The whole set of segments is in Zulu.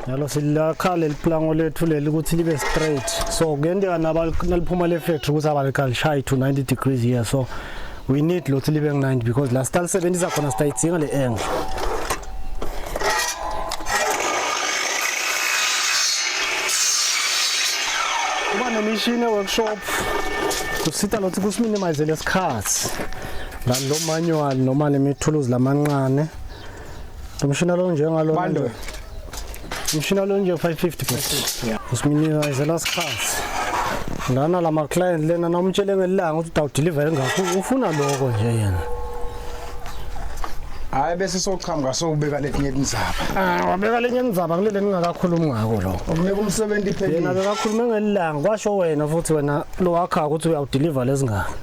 yalo silakha leliplango lethu leli ukuthi libe straight so kuyendeka naliphuma le factory ukuthi abalikalishayi to 90 degrees here so we need lothi libe ku90 because la style sebenzisa khona sitayitsinga le angle uba nemishini workshop kusita lothi kusiminimize lesikhathi ngalo manual noma lemithuluzi lamancane umshina lo njengalo manje umshina lo nje 550 usiminimize lesikhathi ngana lama client lena namtshele ngelanga ukuthi utawudeliver ngakho ufuna lokho nje yena hayi bese soqhamuka sokubeka letinye indzaba wabeka lenye indzaba kulele ningakakhulumi ngako lo ukuneka umsebenzi ipheli yena bekakhuluma ngelanga kwasho wena futhi wena lo wakha ukuthi uyawudeliver lesingaka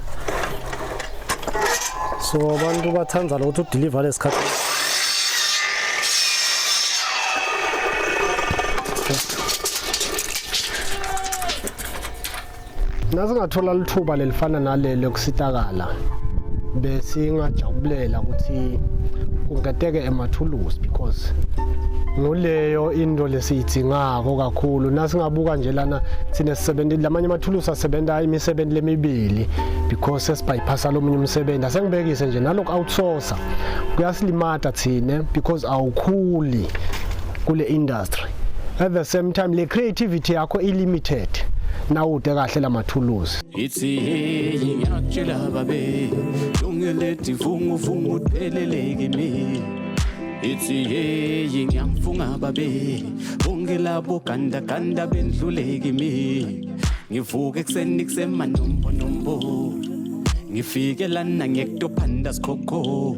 so abantu bathanza lo ukuthi udeliver lesikhathi nasingathola lithuba lelifana nalelo kusitakala bese ngajabulela ukuthi kungateke emathuluzi because ngoleyo into lesiyidingako kakhulu nasingabuka nje lana sine sisebenzi lamanye amathuluzi asebenza imisebenzi lemibili because sesibypassa lomunye umsebenzi asengibekise nje naloko outsourcer kuyasilimata thina because awukhuli kule industry at the same time le creativity yakho ilimited nawude kahle lamathuluzi ithi hey ngiyakutshela babe ungelethi fungu upheleleke mi ithi hey ngiyamfunga babe ungelabo ganda bendluleke mi ngivuka ekseni kusemanombo ngifike lana ngiyekutophanda sikhokho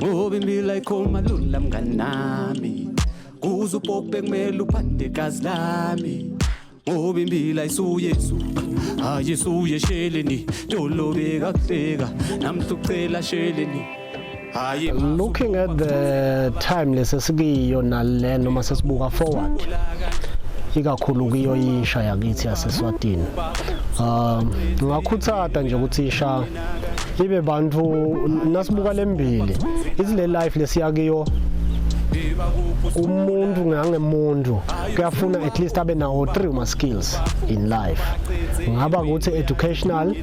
ngoba impilo ayikhoma lula mnganami kuze upope kumele uphande gazi lami ngoba impilo ayisuyesu ayisuye sheleni dolobeka kuhleka namhlucela sheleni hayi looking at the time lesesikiyo nale noma sesibuka forward ikakhulu kuyo isha yakithi yaseSwatini ngakhuthata nje ukuthi isha ibe bantu nasibuka lembili izile life lesiyakiyo umuntu ngangemuntu kuyafuna at least abe nawo 3 ma skills in life ngaba ukuthi educational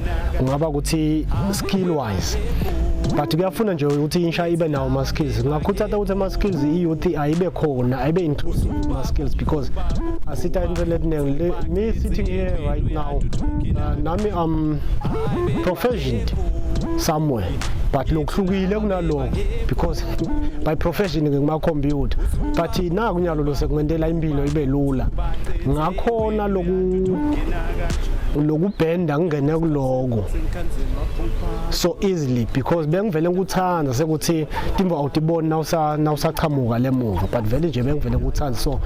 ngaba ukuthi skill wise but kuyafuna nje ukuthi insha ibe nawo ma skills ngakhuthata ukuthi ama skills iyouth ayibe khona ayibe inclusive ma skills because asita into letinenge me sitting here right now nami am proficient somewhere but lokuhlukile kunaloko because by profession ngima computer but na kunyalo lo sekwentela impilo ibe lula ngakhona lokubhenda ngene kuloko so easily because bengivele ngikuthanda sekuthi timba awutibona nawusachamuka lemuva but vele nje bengivele ngikuthanda so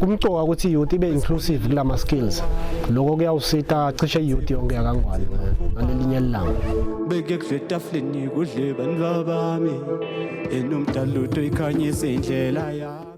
kumcoka ukuthi youth ibe inclusive kulama skills lokho kuyawusita cishe youth yonke yakangwane ngalelinye ilanga beke kudletafleni kudle bantu bami enomdalo to ikhanyise indlela ya